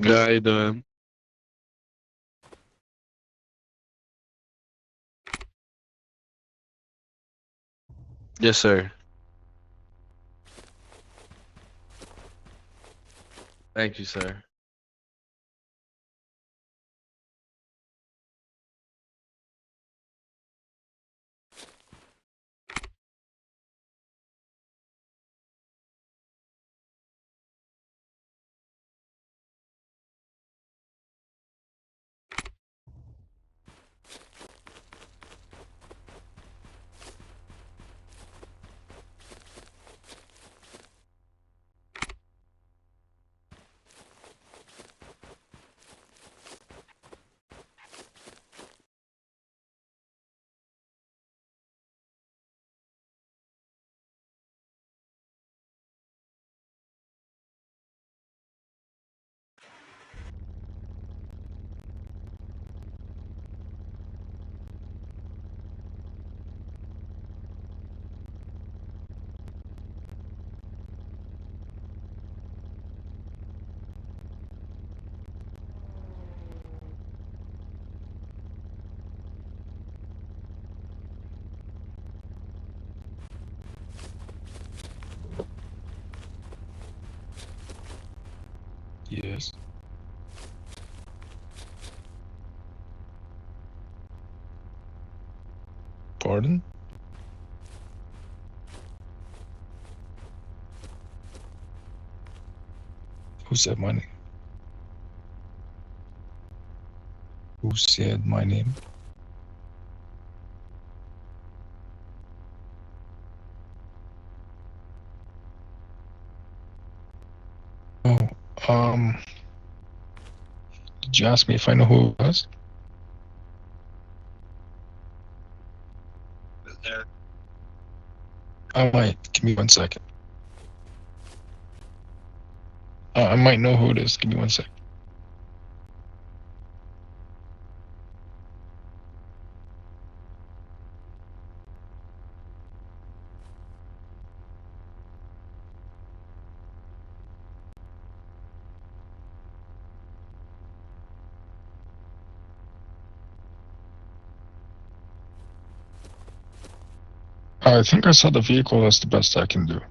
Good, how you doing? Yes, sir. Thank you, sir. Yes. Pardon? Who said my name? Who said my name? Oh, um, did you ask me if I know who it was? I might. Give me 1 second. I might know who it is. Give me 1 second. I think I saw the vehicle. That's the best I can do.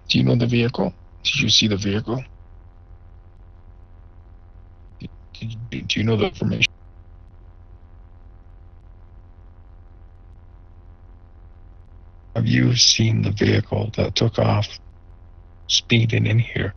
Do you know the vehicle? Did you see the vehicle? Do you know the information? Have you seen the vehicle that took off speeding in here?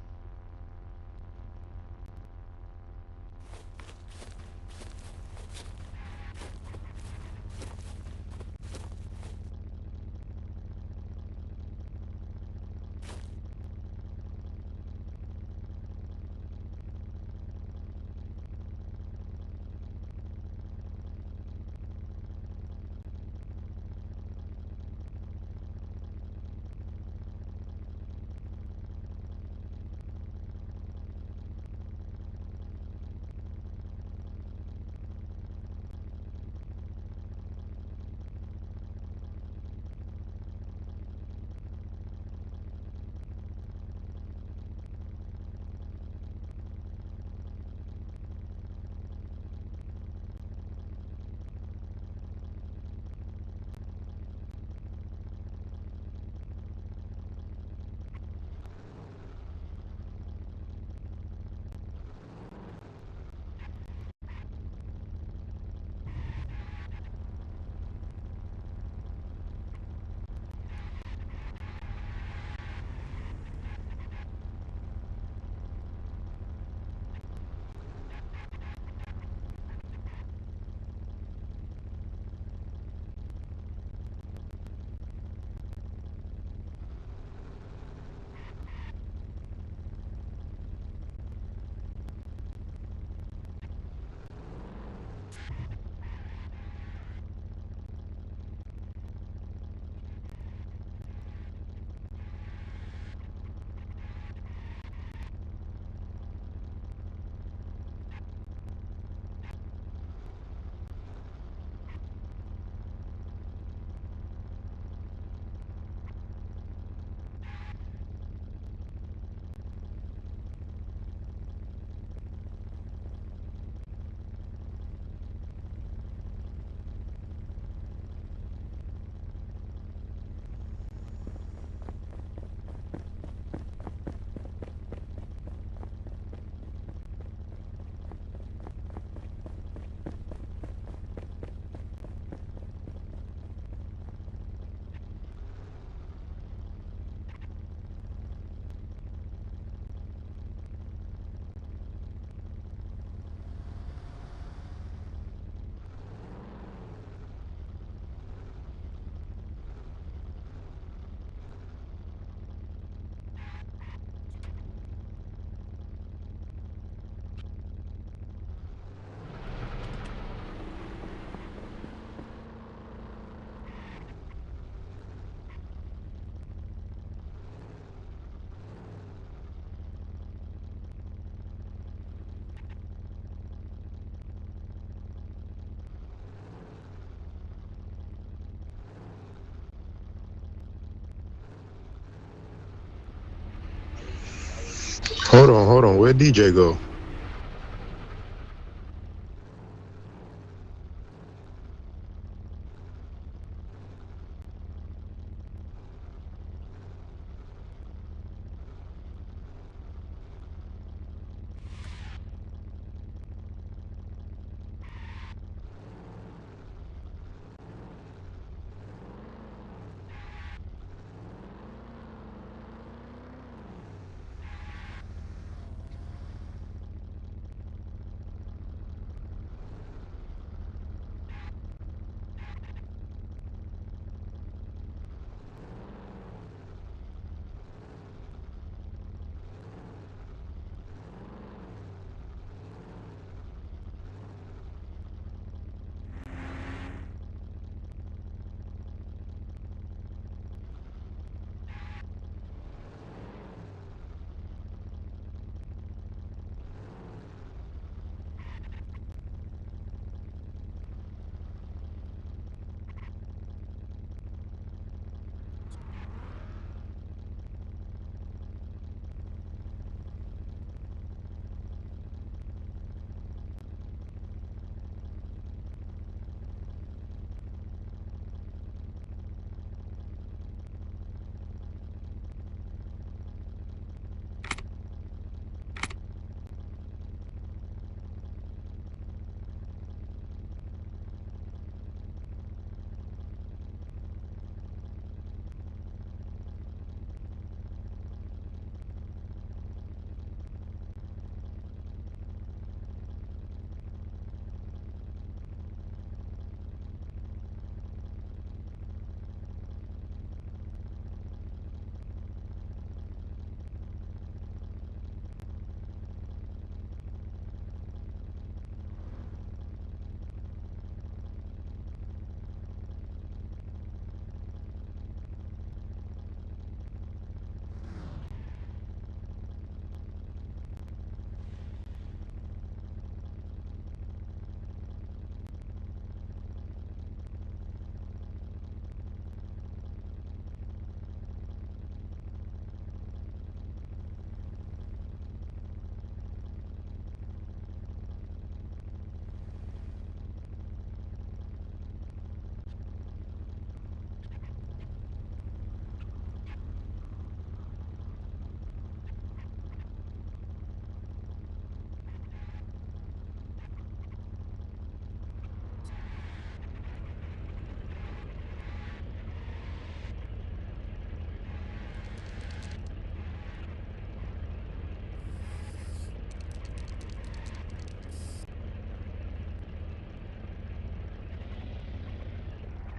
Hold on. Where'd DJ go?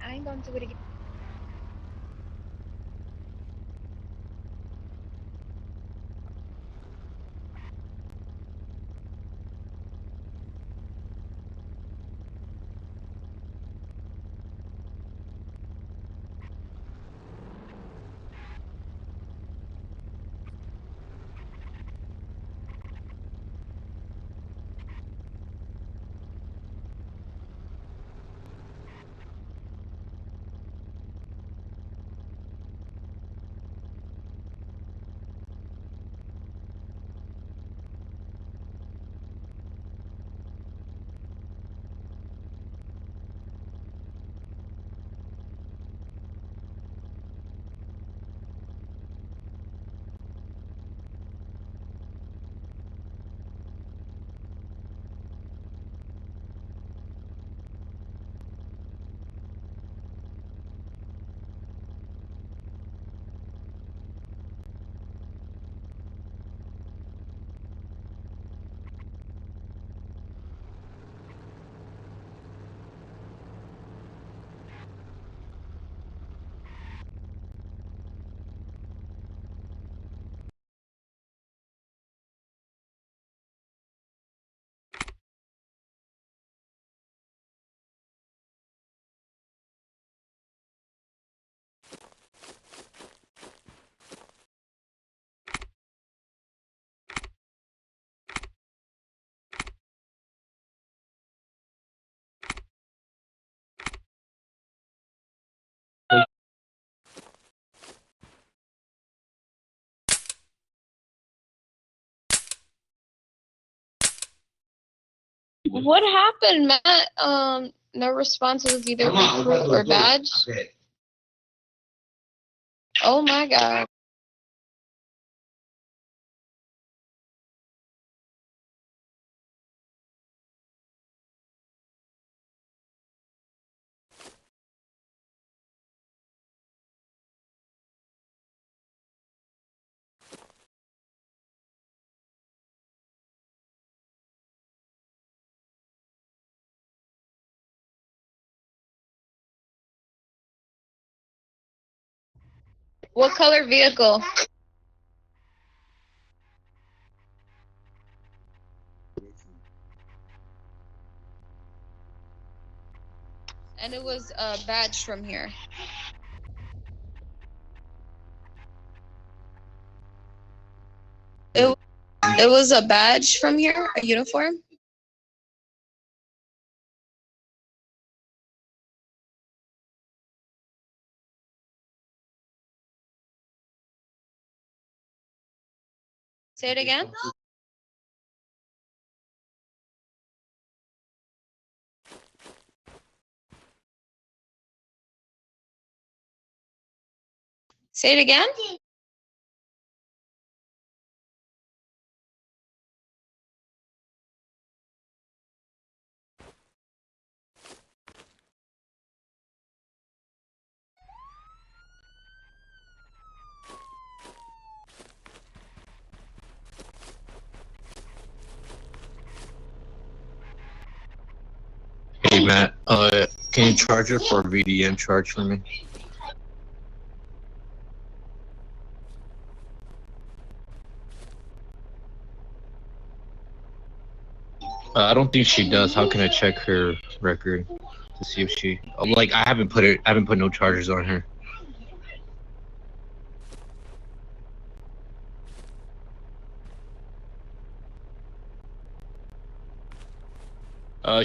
I ain't gonna do it again. What happened, Matt? No response. It was either recruit or badge. Oh my god. What color vehicle? And it was badged from here. It was a badge from here, a uniform. Say it again. Say it again. Hey Matt, can you charge it for a VDM charge for me? I don't think she does. How can I check her record to see if she like I haven't put no charges on her.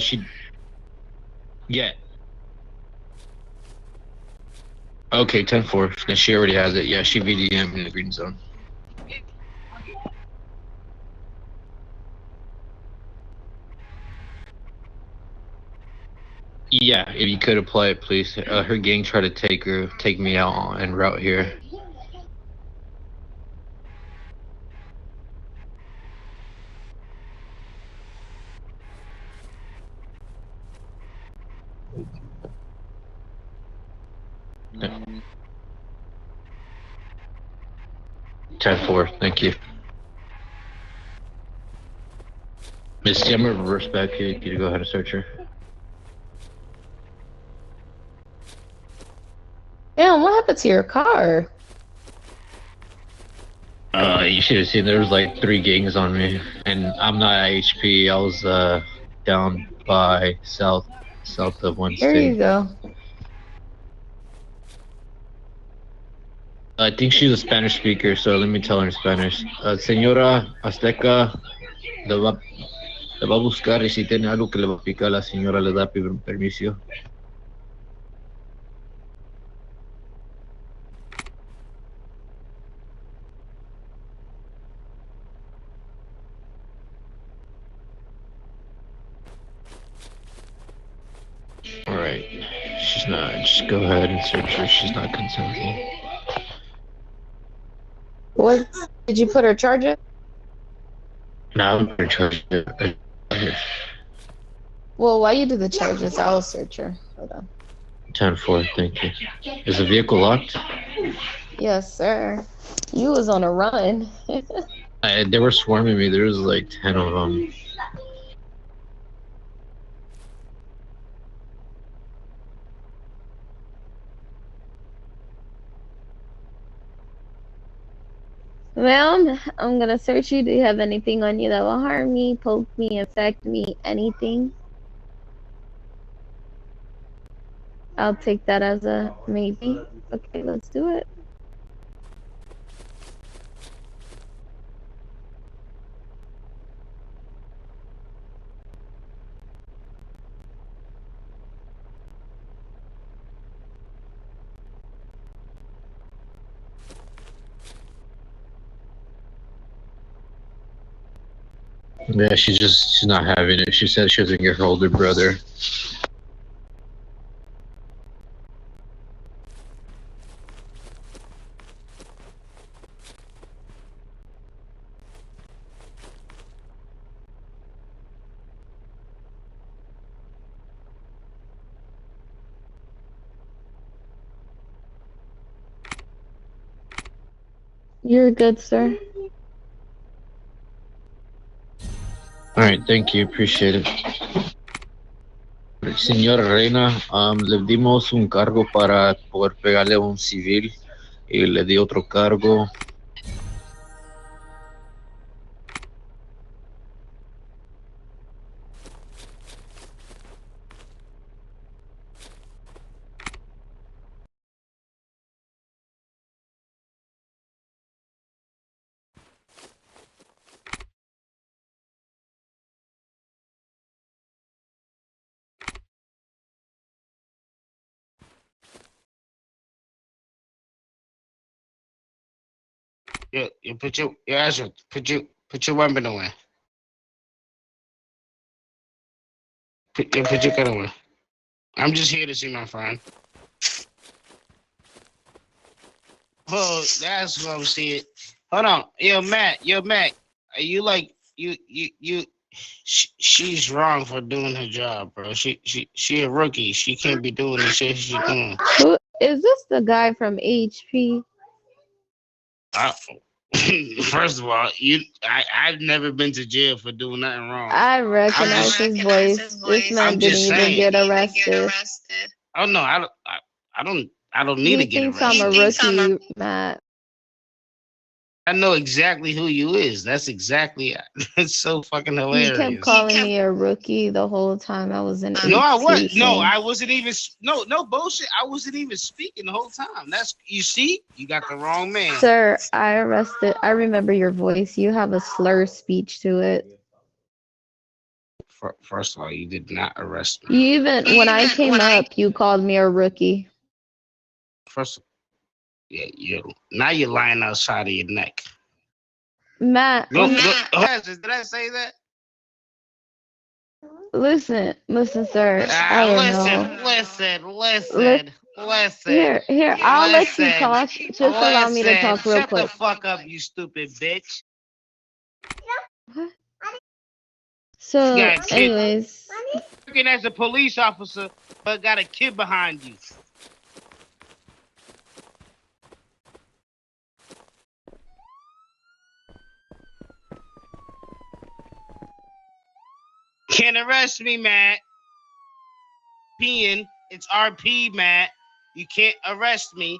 She yeah. Okay, 10-4. Then she already has it. Yeah, she VDM in the green zone. Yeah, if you could apply it, please. Her gang tried to take me out en route here. Yeah. 10-4. Thank you. Miss Simmer, reverse back here. You can go ahead and search her. Damn, what happened to your car? You should have seen there was like 3 gangs on me, and I'm not at HP. I was down by south of one There you state. go. I think she's a Spanish speaker, so let me tell her in Spanish. Señora Azteca, le va a buscar y si tiene algo que le va a picar, la señora le da permiso. Alright, she's not. Just go ahead and search her. She's not consenting. What did you put her charger? Now I'm gonna charge her. Well, while you do the charges, I'll search her. Hold on. 10-4, thank you. Is the vehicle locked? Yes, sir. You was on a run. They were swarming me. There was like 10 of them. Ma'am, I'm gonna search you. Do you have anything on you that will harm me, poke me, infect me, anything? I'll take that as a maybe. Okay, let's do it. Yeah, she's not having it. She said she was gonna get her older brother. You're good, sir. All right, thank you, appreciate it. Señora Reina, le dimos un cargo para poder pegarle a un civil y le di otro cargo. You put your weapon away. Put your gun away. I'm just here to see my friend. Oh, that's what I'm seeing. Hold on, yo, Matt. Are you like you? She's wrong for doing her job, bro. She a rookie. She can't be doing the shit she's doing. Who is this? The guy from HP? First of all, I've never been to jail for doing nothing wrong. I recognize his voice. This man I'm didn't just even saying. get arrested. Oh no, I don't need to He get thinks arrested. I'm a rookie, Matt. I know exactly who you is. That's exactly. It's so fucking He hilarious. kept calling me a rookie the whole time I was in No, I was. HT, No, so- I wasn't even. No bullshit. I wasn't even speaking the whole time. That's you see, you got the wrong man. Sir, I remember your voice. You have a slur speech to it. First of all, you did not arrest You me. even, when I came up, you called me a rookie. First, yeah, now you're lying outside of your neck. Matt, Did I say that? listen, sir. I don't know. Listen. Here, I'll let you talk. Just allow me to talk real Shut quick. the fuck up, you stupid bitch. So, Yeah, kid. anyways, Working as a police officer, but got a kid behind you. Can't arrest me, Matt. Peeing. It's RP, Matt. You can't arrest me.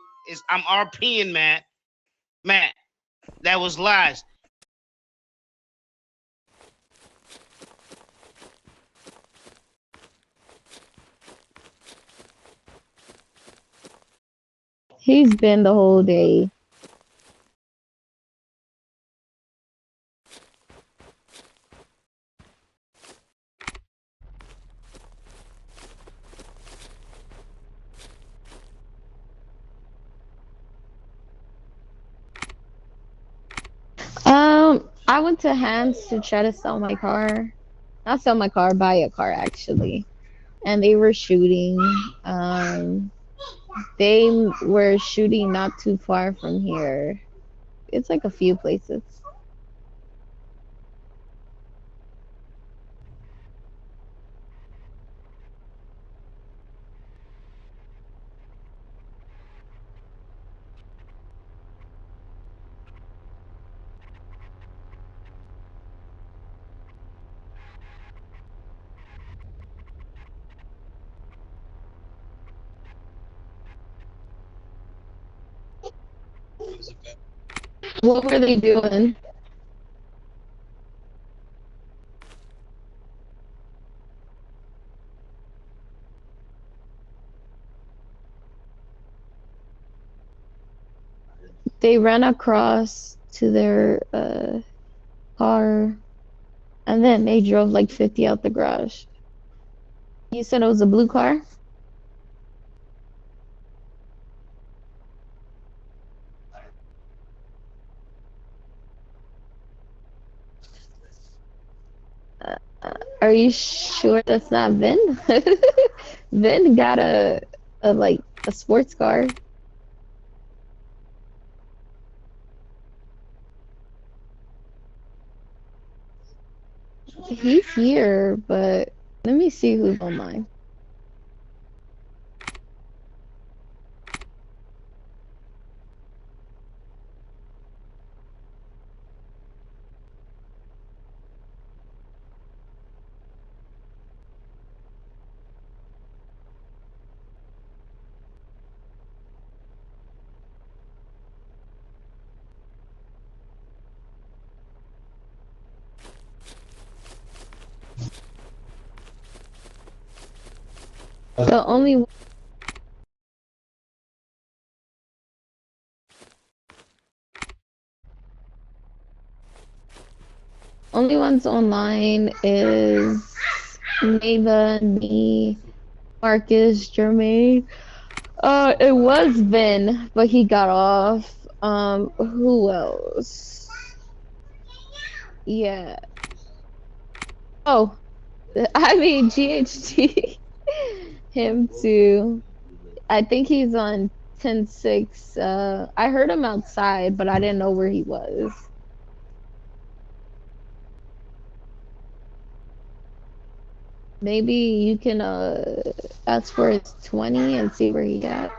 I'm RPing, Matt. Matt, that was lies. he's been the whole day. I went to Hans to try to sell my car. Not sell my car, buy a car actually. And they were shooting. They were shooting not too far from here. It's like a few places. What were they doing? They ran across to their car and then they drove like 50 out the garage. You said it was a blue car? Are you sure that's not Vin? Vin got a like a sports car. He's here, but let me see who's online. The only ones online is Neva, me, Marcus, Jermaine. It was Vin, but he got off. Who else? Yeah. Oh, I mean GHT. Him too. I think he's on 10-6. I heard him outside, but I didn't know where he was. Maybe you can ask for his 20 and see where he at.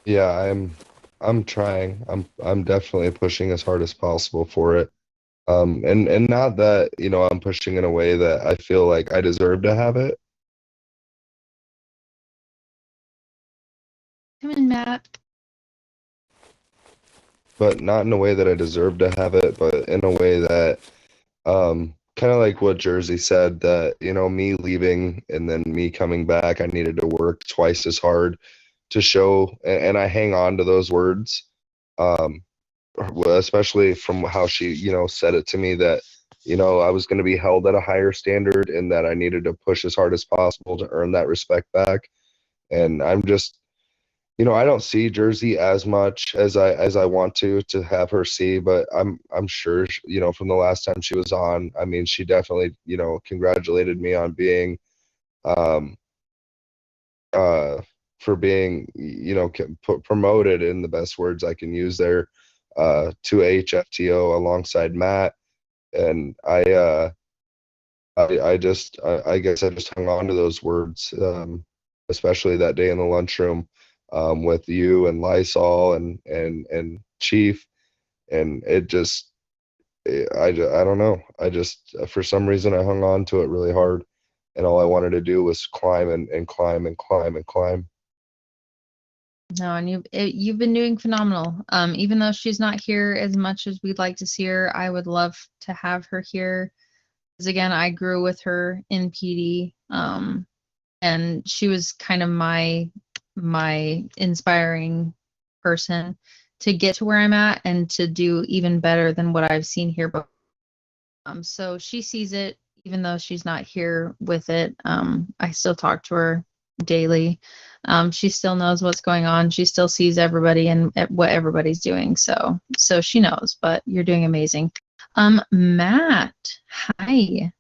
Yeah, I'm trying. I'm definitely pushing as hard as possible for it. And not that, I'm pushing in a way that I feel like I deserve to have it. Come in, Matt. But not in a way that I deserve to have it, but in a way that kind of like what Jersey said, that, me leaving and then me coming back, I needed to work twice as hard to show, and I hang on to those words. Um, well, especially from how she, said it to me, that, I was going to be held at a higher standard and that I needed to push as hard as possible to earn that respect back. And I'm just, I don't see Jersey as much as I want to have her see, but I'm sure, from the last time she was on, I mean, she definitely, congratulated me on being, um, uh, for being, promoted, in the best words I can use there, to HFTO alongside Matt. And I guess I just hung on to those words, especially that day in the lunchroom, with you and Lysol and Chief, and it just, I don't know. I just, for some reason, I hung on to it really hard, and all I wanted to do was climb and climb and climb and climb. No, and you've been doing phenomenal. Even though she's not here as much as we'd like to see her, I would love to have her here. Because again, I grew with her in PD, and she was kind of my inspiring person to get to where I'm at and to do even better than what I've seen here before. So she sees it, even though she's not here with it. I still talk to her daily. She still knows what's going on. She still sees everybody and what everybody's doing. So she knows, but you're doing amazing. Matt, hi.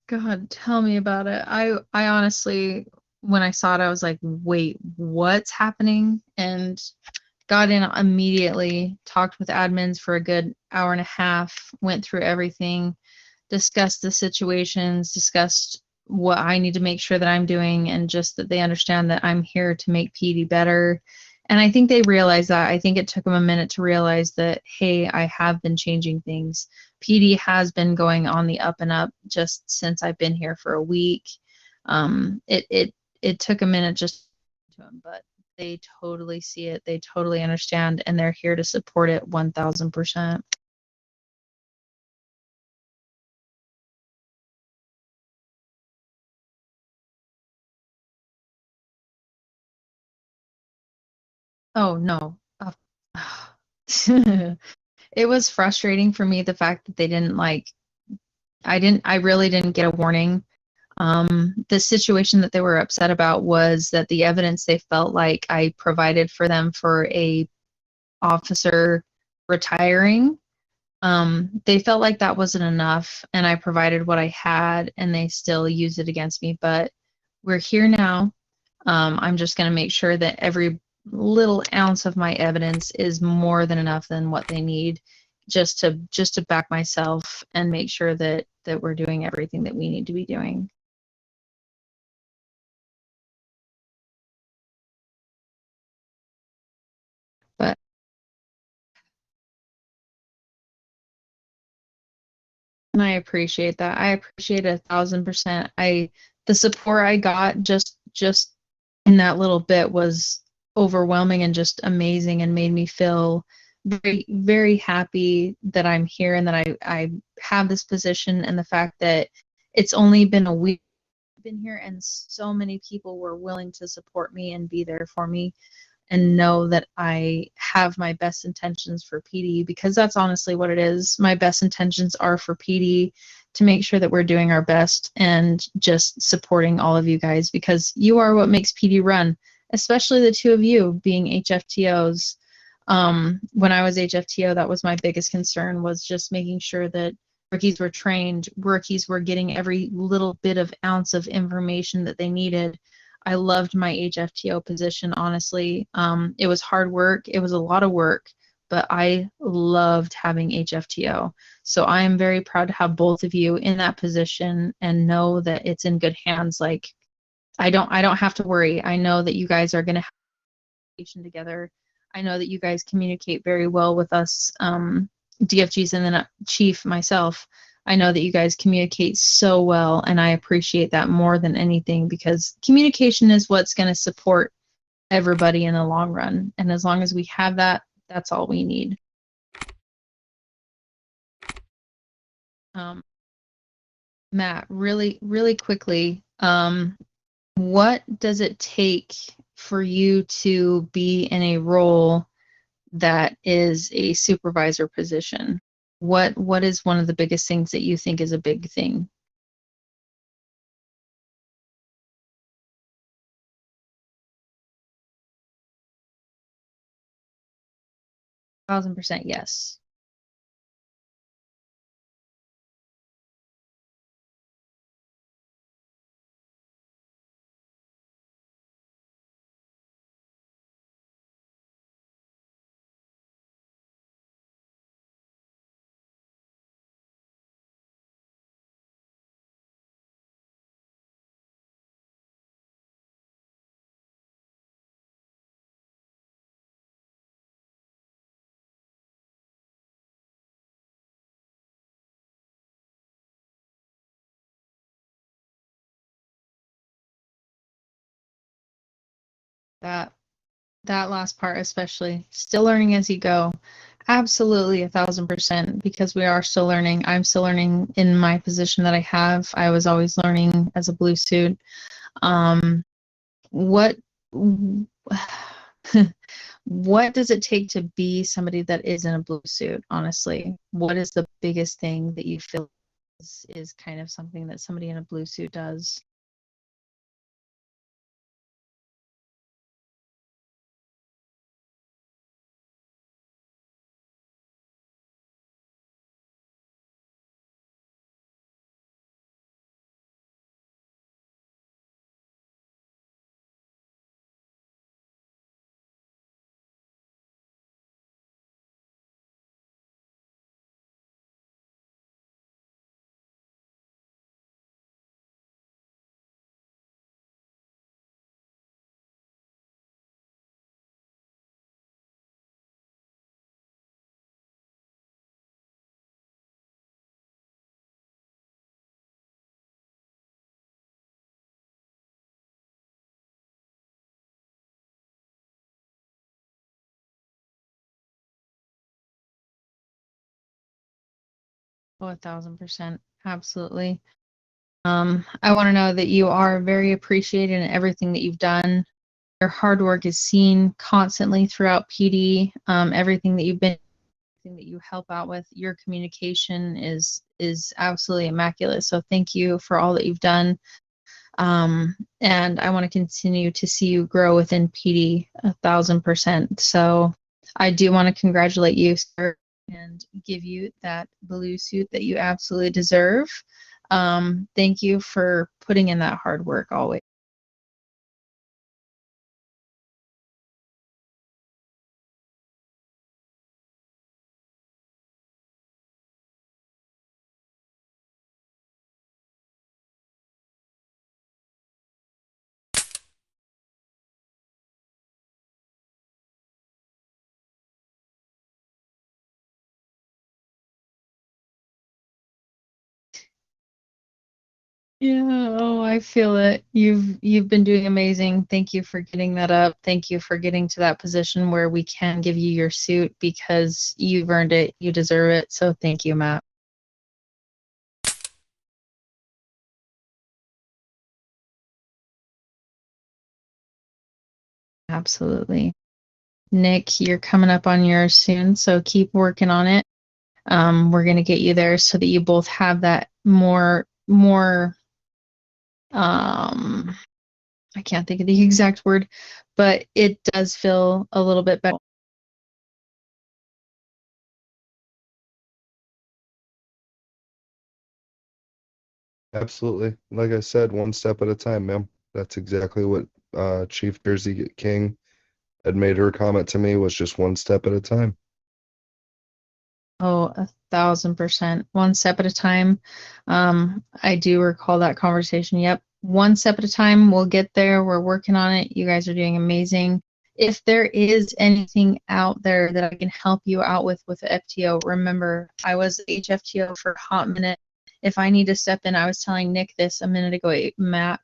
God, tell me about it. I honestly, when I saw it, I was like, wait, what's happening? And got in immediately, talked with admins for a good hour and a half, went through everything, discussed the situations, discussed what I need to make sure that I'm doing, and just that they understand that I'm here to make PD better. And I think they realize that. I think it took them a minute to realize that, hey, I have been changing things. PD has been going on the up and up just since I've been here for a week. It took a minute just to them, but they totally see it. They totally understand, and they're here to support it 1000%. Oh no. It was frustrating for me the fact that they didn't I really didn't get a warning. The situation that they were upset about was that the evidence they felt like I provided for them for a officer retiring, they felt like that wasn't enough, and I provided what I had, and they still used it against me. But we're here now. I'm just going to make sure that every little ounce of my evidence is more than enough than what they need, just to back myself and make sure that we're doing everything that we need to be doing. But and I appreciate that. I appreciate 1000%. The support I got just in that little bit was overwhelming and just amazing, and made me feel very, very happy that I'm here and that I have this position, and the fact that it's only been a week I've been here and so many people were willing to support me and be there for me and know that I have my best intentions for PD, because that's honestly what it is. My best intentions are for PD, to make sure that we're doing our best and just supporting all of you guys, because you are what makes PD run, especially the two of you being HFTOs. When I was HFTO, that was my biggest concern, was just making sure that rookies were trained, rookies were getting every little bit of ounce of information that they needed. I loved my HFTO position, honestly. It was hard work. It was a lot of work, but I loved having HFTO. So I am very proud to have both of you in that position and know that it's in good hands. Like I don't have to worry. I know that you guys are going to have communication together. I know that you guys communicate very well with us, DFGs, and then Chief, myself. I know that you guys communicate so well, and I appreciate that more than anything, because communication is what's going to support everybody in the long run. And as long as we have that, that's all we need. Matt, really, really quickly, what does it take for you to be in a role that is a supervisor position? What is one of the biggest things that you think is a big thing? 1000% yes. That that last part especially. Still learning as you go. Absolutely, 1,000%, because we are still learning. I'm still learning in my position that I have. I was always learning as a blue suit. What what does it take to be somebody that is in a blue suit, honestly? What is the biggest thing that you feel is kind of something that somebody in a blue suit does? Oh, 1,000%. Absolutely. I want to know that you are very appreciated in everything that you've done. Your hard work is seen constantly throughout PD. Everything that you've been, everything that you help out with, your communication is absolutely immaculate. So thank you for all that you've done. And I want to continue to see you grow within PD 1,000%. So I do want to congratulate you, sir, and give you that blue suit that you absolutely deserve. Thank you for putting in that hard work always. Yeah, oh, I feel it. You've been doing amazing. Thank you for getting that up. Thank you for getting to that position where we can give you your suit because you've earned it. You deserve it. So thank you, Matt. Absolutely. Nick, you're coming up on yours soon, so keep working on it. We're gonna get you there so that you both have that more I can't think of the exact word, but it does feel a little bit better. Absolutely. Like I said, one step at a time, ma'am. That's exactly what Chief Jersey King had made her comment to me, was just one step at a time. Oh, 1,000%. One step at a time. I do recall that conversation. Yep. One step at a time. We'll get there. We're working on it. You guys are doing amazing. If there is anything out there that I can help you out with FTO, remember, I was HFTO for a hot minute. If I need to step in, I was telling Nick this a minute ago, Matt.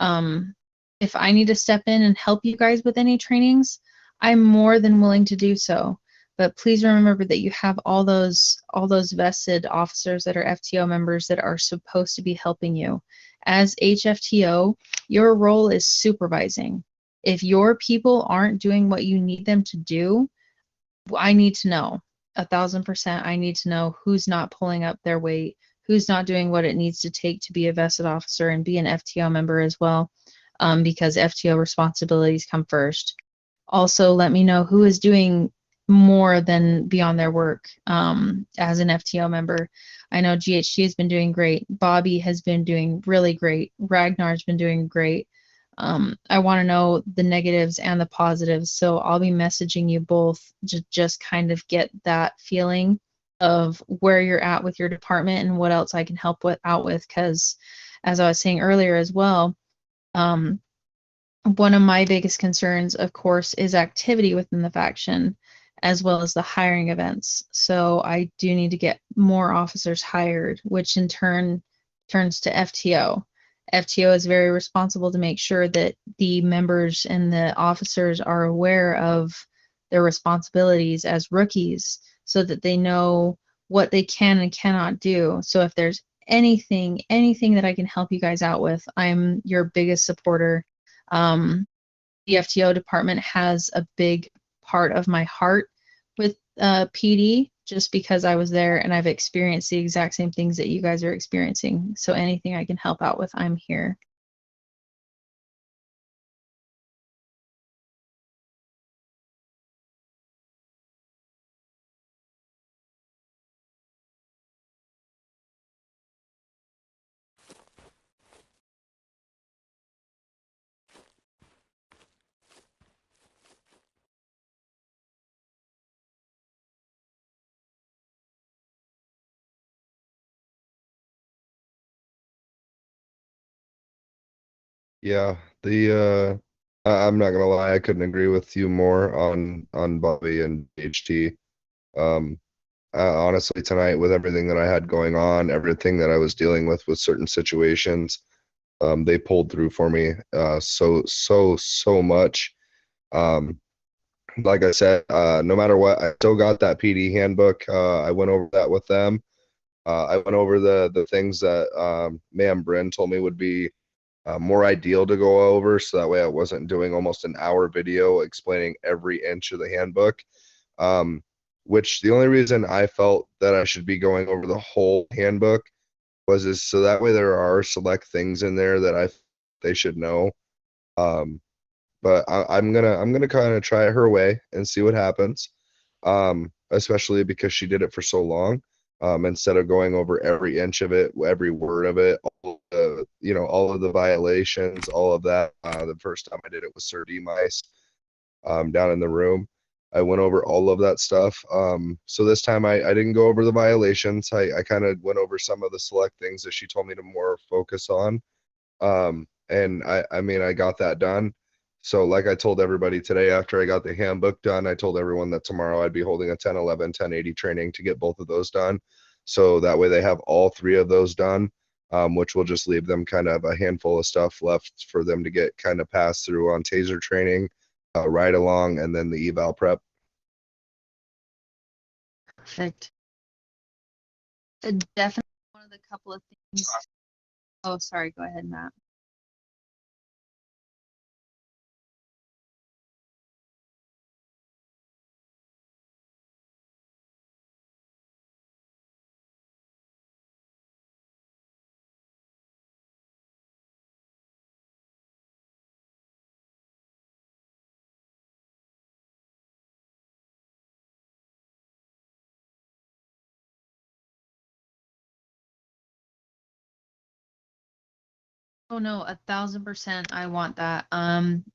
If I need to step in and help you guys with any trainings, I'm more than willing to do so. But please remember that you have all those vested officers that are FTO members that are supposed to be helping you. As HFTO, your role is supervising. If your people aren't doing what you need them to do, I need to know. 1,000%. I need to know who's not pulling up their weight, who's not doing what it needs to take to be a vested officer and be an FTO member as well, because FTO responsibilities come first. Also, let me know who is doing more than beyond their work as an FTO member. I know GHG has been doing great. Bobby has been doing really great. Ragnar's been doing great. I want to know the negatives and the positives. So I'll be messaging you both to just kind of get that feeling of where you're at with your department and what else I can help out with. Because as I was saying earlier as well, one of my biggest concerns, of course, is activity within the faction, as well as the hiring events. So I do need to get more officers hired, which in turn turns to FTO. FTO is very responsible to make sure that the members and the officers are aware of their responsibilities as rookies so that they know what they can and cannot do. So if there's anything that I can help you guys out with, I'm your biggest supporter. The FTO department has a big part of my heart with PD, just because I was there and I've experienced the exact same things that you guys are experiencing. So anything I can help out with, I'm here. Yeah, I'm not gonna lie, I couldn't agree with you more on Bobby and HT. Um, Honestly, tonight with everything that I had going on, everything that I was dealing with certain situations, they pulled through for me so much. Um, like I said, no matter what, I still got that PD handbook. I went over that with them. I went over the things that Ma'am Bryn told me would be more ideal to go over, so that way I wasn't doing almost an hour video explaining every inch of the handbook. Um, which the only reason I felt that I should be going over the whole handbook is so that way there are select things in there that they should know. Um, but I'm gonna kind of try it her way and see what happens. Especially because she did it for so long. Instead of going over every inch of it, every word of it, all of the, all of the violations, all of that. The first time I did it with Sir D Mice, down in the room. I went over all of that stuff. So this time I didn't go over the violations. I kind of went over some of the select things that she told me to more focus on. And I mean, I got that done. So like I told everybody today, after I got the handbook done, I told everyone that tomorrow I'd be holding a 1011, 1080 training to get both of those done. So that way they have all three of those done, which will just leave them kind of a handful of stuff left for them to get kind of passed through on taser training, ride along, and then the eval prep. Perfect. Definitely one of the couple of things. Oh, sorry. Go ahead, Matt. Oh no, 1000%. I want that.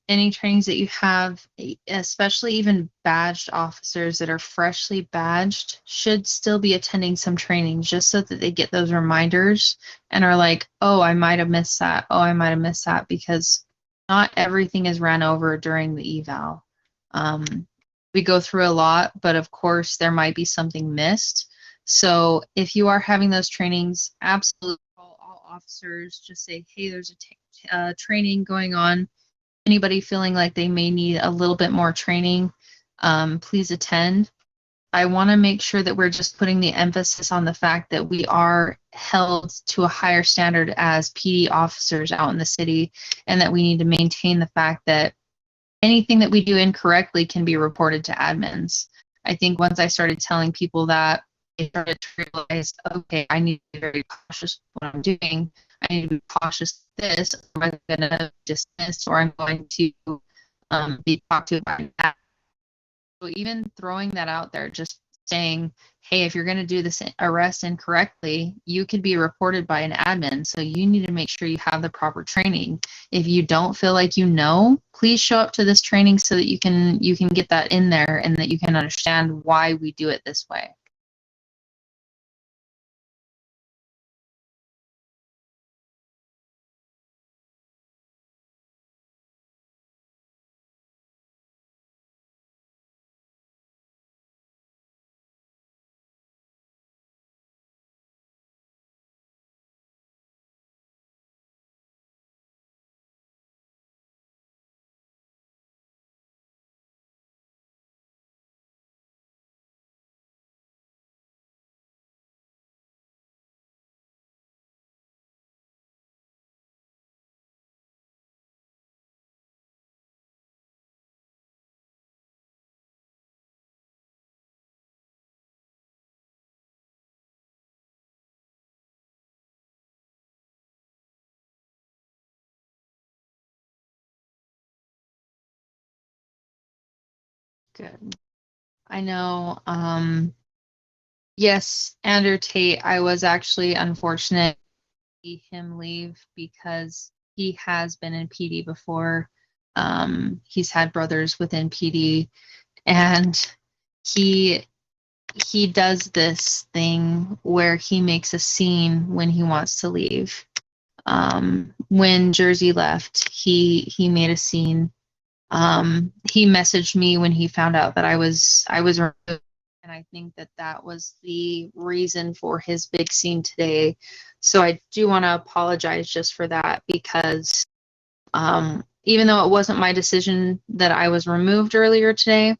Any trainings that you have, especially even badged officers that are freshly badged, should still be attending some trainings just so that they get those reminders and are like, oh, I might have missed that. Oh, I might have missed that, because not everything is ran over during the eval. We go through a lot, but of course there might be something missed. So if you are having those trainings, absolutely call all officers. Just say, hey, there's a training going on. Anybody feeling like they may need a little bit more training, please attend. I want to make sure that we're just putting the emphasis on the fact that we are held to a higher standard as PD officers out in the city, and that we need to maintain the fact that anything that we do incorrectly can be reported to admins. I think once I started telling people that, they started to realize, okay, I need to be very cautious with what I'm doing. I need to be cautious with this, or I'm going to dismiss, or I'm going to be talked to about that. So even throwing that out there, just saying, hey, if you're going to do this arrest incorrectly, you could be reported by an admin. So you need to make sure you have the proper training. If you don't feel like you know, please show up to this training so that you can get that in there and that you can understand why we do it this way. Good. I know. Yes, Andrew Tate, I was actually unfortunate to see him leave because he has been in PD before. He's had brothers within PD, and he he does this thing where he makes a scene when he wants to leave. When Jersey left, he made a scene. He messaged me when he found out that I was removed, and I think that that was the reason for his big scene today. So I do want to apologize just for that because even though it wasn't my decision that I was removed earlier today,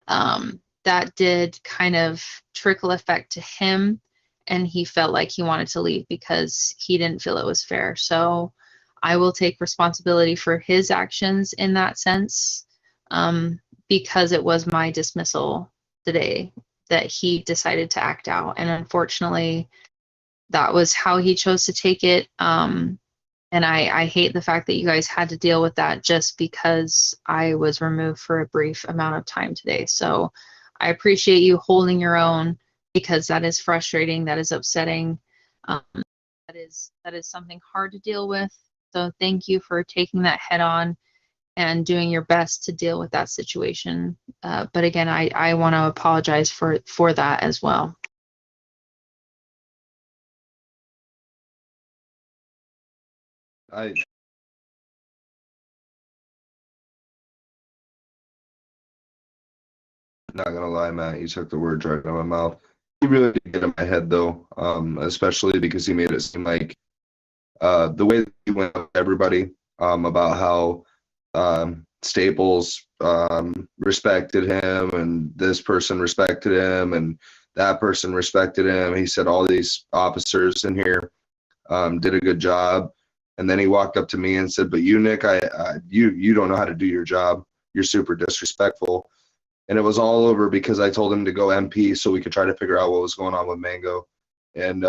that did kind of trickle effect to him, and he felt like he wanted to leave because he didn't feel it was fair. So I will take responsibility for his actions in that sense, because it was my dismissal today that he decided to act out. And unfortunately, that was how he chose to take it. And I hate the fact that you guys had to deal with that just because I was removed for a brief amount of time today. So I appreciate you holding your own because that is frustrating, that is upsetting, that is something hard to deal with. So thank you for taking that head on and doing your best to deal with that situation. But again, I want to apologize for that as well. I not gonna lie, Matt, you took the words right out of my mouth. He really did get in my head though, especially because he made it seem like the way that he went with everybody about how Staples respected him and this person respected him and that person respected him. He said all these officers in here did a good job. And then he walked up to me and said, "But you, Nick, you don't know how to do your job. You're super disrespectful." And it was all over because I told him to go MP so we could try to figure out what was going on with Mango. And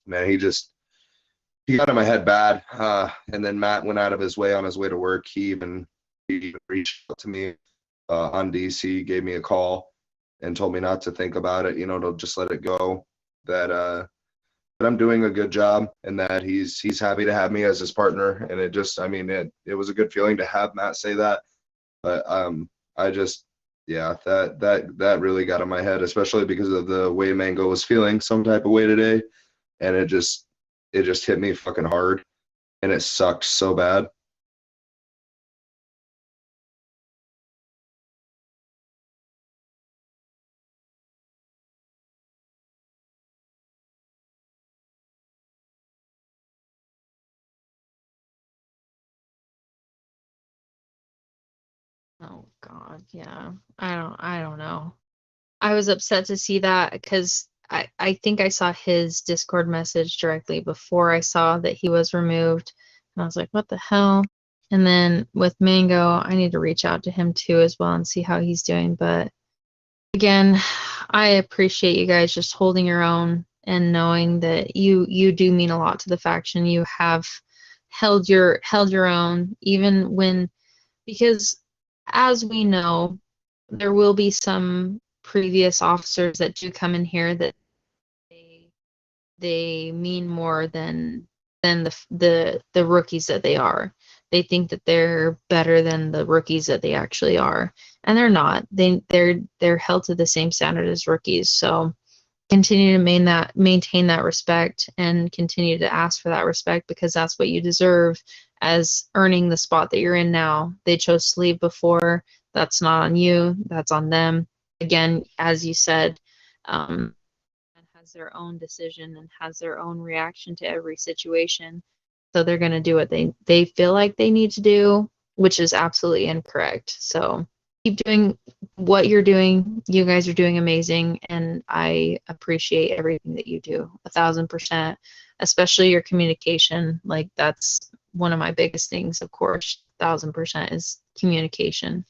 man, he got in my head bad. And then Matt went out of his way on his way to work. He even reached out to me on DC, gave me a call, and told me not to think about it. To just let it go. That I'm doing a good job, and that he's happy to have me as his partner. And it was a good feeling to have Matt say that. But I just, yeah, that really got in my head, especially because of the way Mango was feeling some type of way today, and it just hit me fucking hard, and it sucked so bad. Oh God, yeah. I don't know. I was upset to see that because I think I saw his Discord message directly before I saw that he was removed. And I was like, what the hell? And then with Mango, I need to reach out to him too as well and see how he's doing. But again, I appreciate you guys just holding your own and knowing that you do mean a lot to the faction. You have held your own even when, because as we know, there will be some previous officers that do come in here that they mean more than the rookies that they are. They think that they're better than the rookies that they actually are, and they're not. They're held to the same standard as rookies. So continue to maintain that respect and continue to ask for that respect because that's what you deserve as earning the spot that you're in now. They chose to leave before. That's not on you. That's on them. Again, as you said, has their own decision and has their own reaction to every situation. So they're going to do what they feel like they need to do, which is absolutely incorrect. So keep doing what you're doing. You guys are doing amazing, and I appreciate everything that you do 1,000%, especially your communication. Like that's one of my biggest things, of course, 1,000% is communication.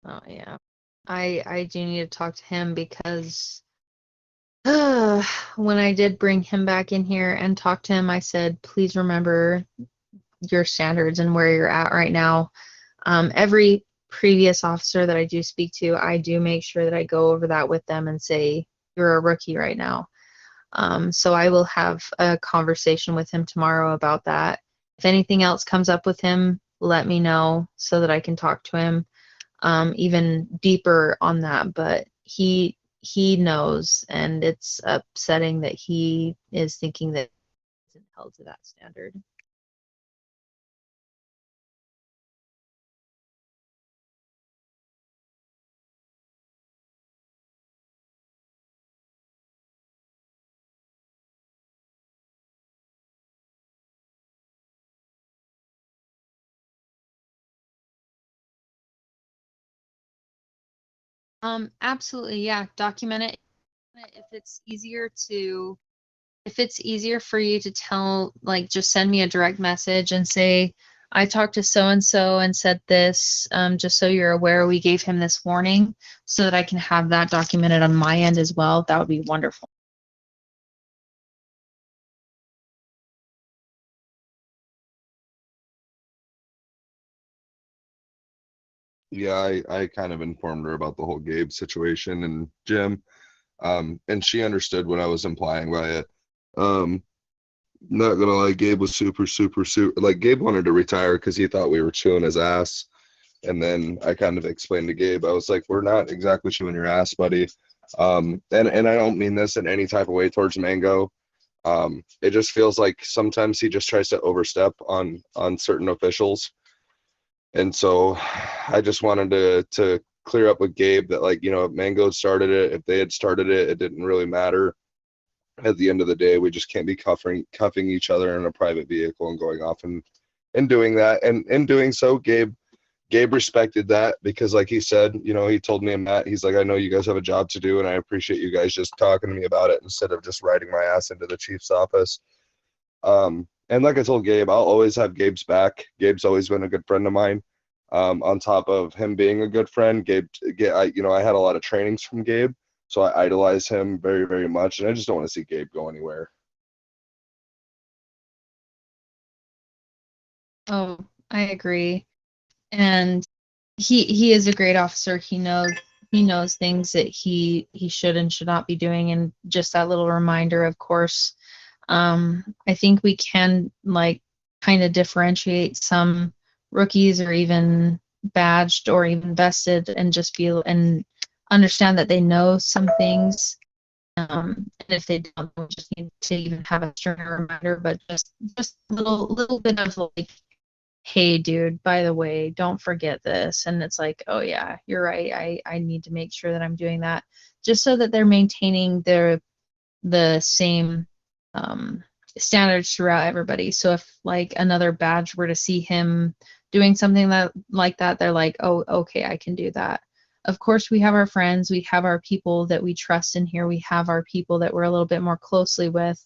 Oh yeah. I do need to talk to him because when I did bring him back in here and talk to him, I said, please remember your standards and where you're at right now. Every previous officer that I do speak to, I do make sure that I go over that with them and say, you're a rookie right now. So I will have a conversation with him tomorrow about that. If anything else comes up with him, let me know so that I can talk to him even deeper on that. But he knows, and it's upsetting that he is thinking that he isn't held to that standard. Absolutely, yeah. Document it if it's easier to if it's easier for you to tell, like, just send me a direct message and say, I talked to so and said this, just so you're aware, we gave him this warning so that I can have that documented on my end as well. That would be wonderful. Yeah, I kind of informed her about the whole Gabe situation and Jim, and she understood what I was implying by it. Um, Not gonna lie, Gabe was super like Gabe wanted to retire because he thought we were chewing his ass. And then I kind of explained to Gabe, I was like, we're not exactly chewing your ass, buddy. And I don't mean this in any type of way towards Mango. It just feels like sometimes he just tries to overstep on certain officials. And so I just wanted to clear up with Gabe that, like, you know, if Mango started it, if they had started it, it didn't really matter. At the end of the day, we just can't be cuffing each other in a private vehicle and going off and doing that. And in doing so, Gabe respected that because, like he said, you know, he told me and Matt, he's like, I know you guys have a job to do, and I appreciate you guys just talking to me about it instead of just riding my ass into the chief's office. And like I told Gabe, I'll always have Gabe's back. Gabe's always been a good friend of mine. On top of him being a good friend, I had a lot of trainings from Gabe, so I idolize him very, very much, and I just don't want to see Gabe go anywhere. Oh, I agree. And he is a great officer. He knows things that he should and should not be doing, and just that little reminder, of course. I think we can, like, kind of differentiate some rookies or even badged or even vested and just feel and understand that they know some things. And if they don't, we just need to even have a sterner reminder, but just little bit of, like, hey dude, by the way, don't forget this. And it's like, oh yeah, you're right. I need to make sure that I'm doing that, just so that they're maintaining the same um, standards throughout everybody. So if, like, another badge were to see him doing something that like that, they're like, oh, okay, I can do that. Of course, we have our friends, we have our people that we trust in here, we have our people that we're a little bit more closely with,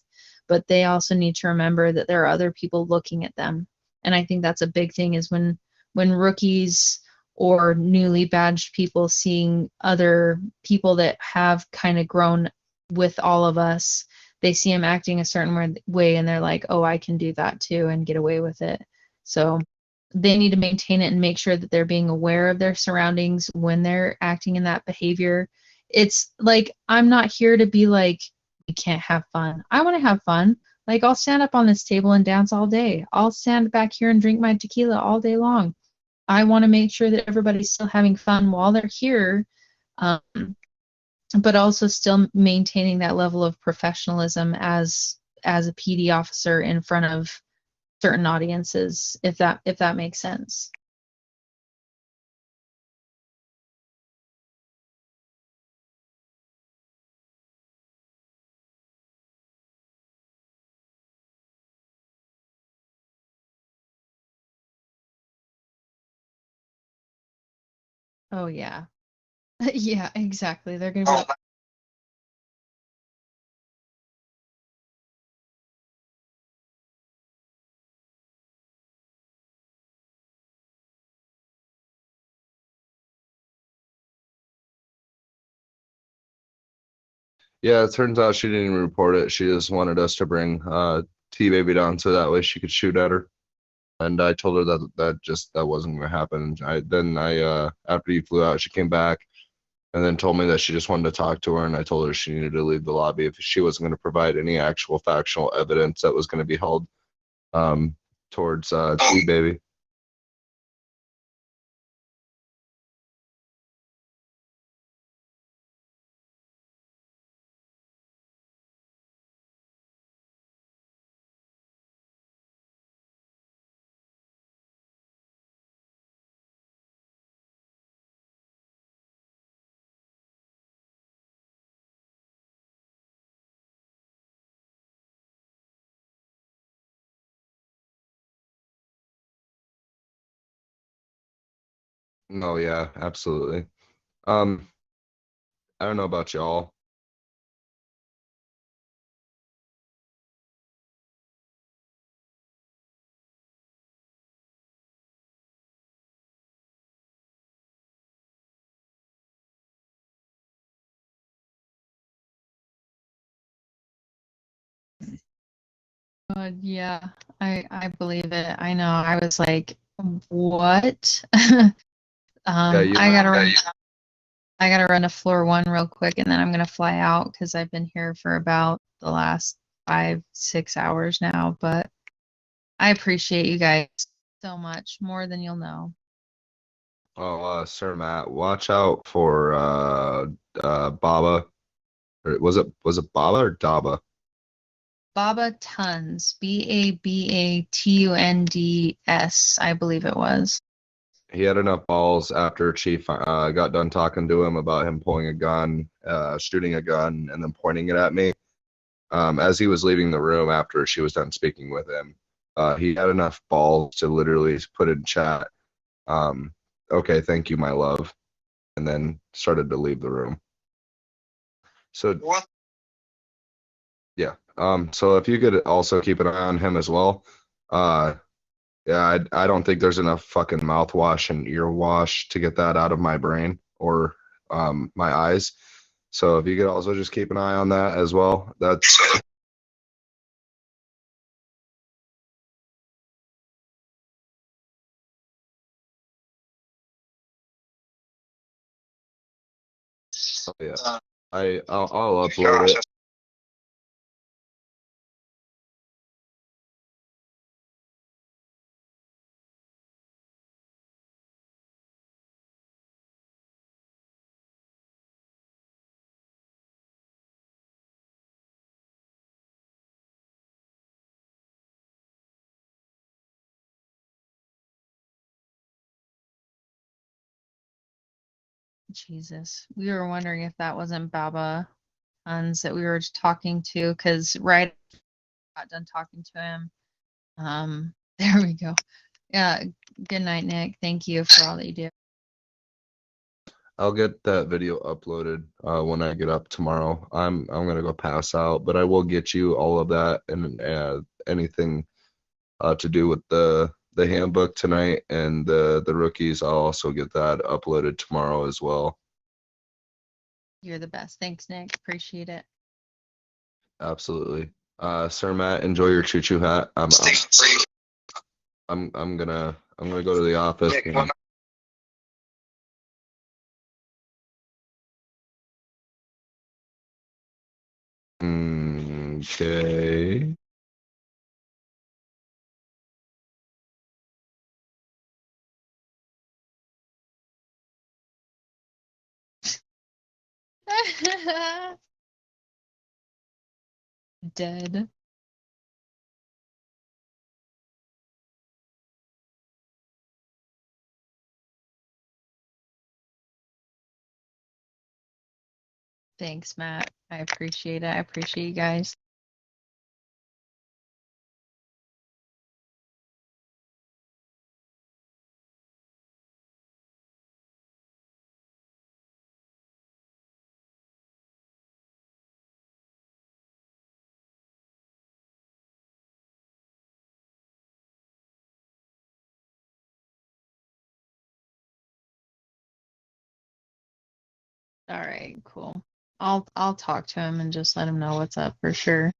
but they also need to remember that there are other people looking at them. And I think that's a big thing, is when rookies or newly badged people seeing other people that have kind of grown with all of us, they see them acting a certain way and they're like, oh, I can do that too and get away with it. So they need to maintain it and make sure that they're being aware of their surroundings when they're acting in that behavior. It's like, I'm not here to be like, we can't have fun. I want to have fun. Like, I'll stand up on this table and dance all day. I'll stand back here and drink my tequila all day long. I want to make sure that everybody's still having fun while they're here, um, but also still maintaining that level of professionalism as a PD officer in front of certain audiences, if that makes sense. Oh yeah. Yeah, exactly. They're gonna be like, Yeah, it turns out she didn't even report it. She just wanted us to bring T baby down so that way she could shoot at her. And I told her that wasn't gonna happen. I after you flew out, she came back and then told me that she just wanted to talk to her, and I told her she needed to leave the lobby if she wasn't going to provide any actual factual evidence that was going to be held um, towards T baby. No, yeah, absolutely. Um, I don't know about y'all. Yeah, I believe it. I know. I was like, what? Yeah, you. I gotta run to floor one real quick, and then I'm gonna fly out because I've been here for about the last 5, 6 hours now. But I appreciate you guys so much, more than you'll know. Oh, Sir Matt, watch out for Baba. Or was it Baba or Daba? Baba Tons, Babatunds, I believe it was. He had enough balls after Chief got done talking to him about him pulling a gun, shooting a gun, and then pointing it at me. As he was leaving the room after she was done speaking with him, he had enough balls to literally put in chat, um, okay, thank you, my love, and then started to leave the room. So, what? Yeah. So if you could also keep an eye on him as well. Yeah, I don't think there's enough fucking mouthwash and ear wash to get that out of my brain or my eyes. So if you could also just keep an eye on that as well. That's oh, yeah. I'll upload it. Jesus, we were wondering if that wasn't Baba Tons that we were talking to, because right after I got done talking to him, there we go. Yeah, good night, Nick. Thank you for all that you do. I'll get that video uploaded when I get up tomorrow. I'm gonna go pass out, but I will get you all of that and anything to do with the handbook tonight and the rookies. I'll also get that uploaded tomorrow as well. You're the best. Thanks, Nick. Appreciate it. Absolutely. Sir Matt, enjoy your choo choo hat. I'm gonna go to the office. Okay. Dead. Thanks, Matt. I appreciate it. I appreciate you guys. All right, cool. I'll talk to him and just let him know what's up for sure.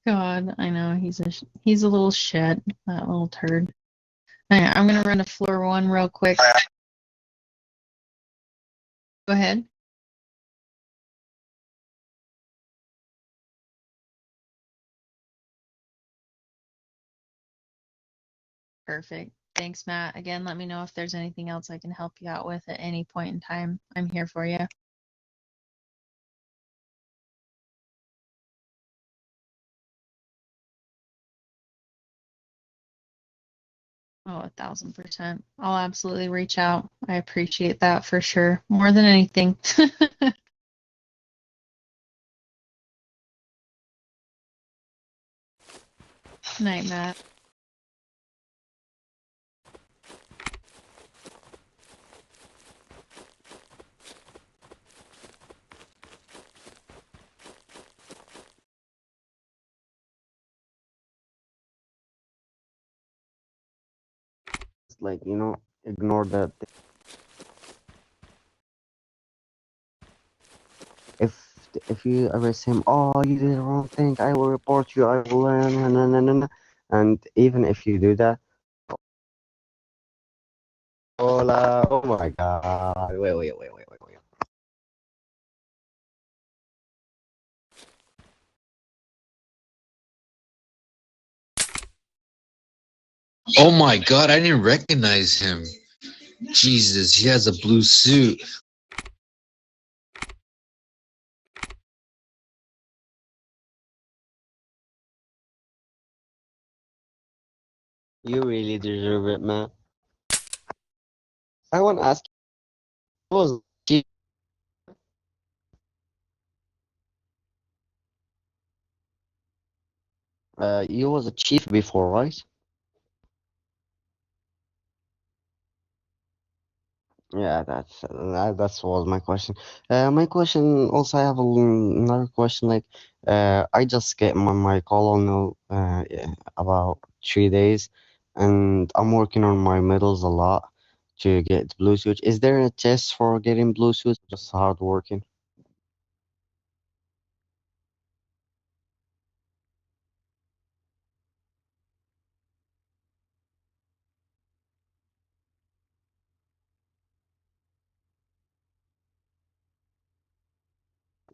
God, I know he's a little shit, that little turd. Hang on, I'm gonna run to floor 1 real quick. Go ahead. Perfect. Thanks, Matt. Again, let me know if there's anything else I can help you out with at any point in time. I'm here for you. Oh, 1,000%. I'll absolutely reach out. I appreciate that for sure. More than anything. Night, Matt. Like, ignore that. If you arrest him, oh, you did the wrong thing, I will report you, I will learn, and even if you do that, hola, oh my god, wait. Oh my God, I didn't recognize him. Jesus, he has a blue suit. You really deserve it, man. I want to ask you, was chief, you was a chief before, right? Yeah, that's was my question. My question also, I have another question. Like, I just get my colonel yeah, about 3 days, and I'm working on my medals a lot to get blue suit. Is there a test for getting blue suit? Just hard working.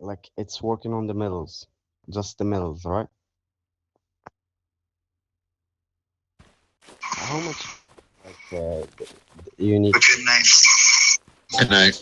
Like, it's working on the medals, just the medals, right? How much like you need? Good night.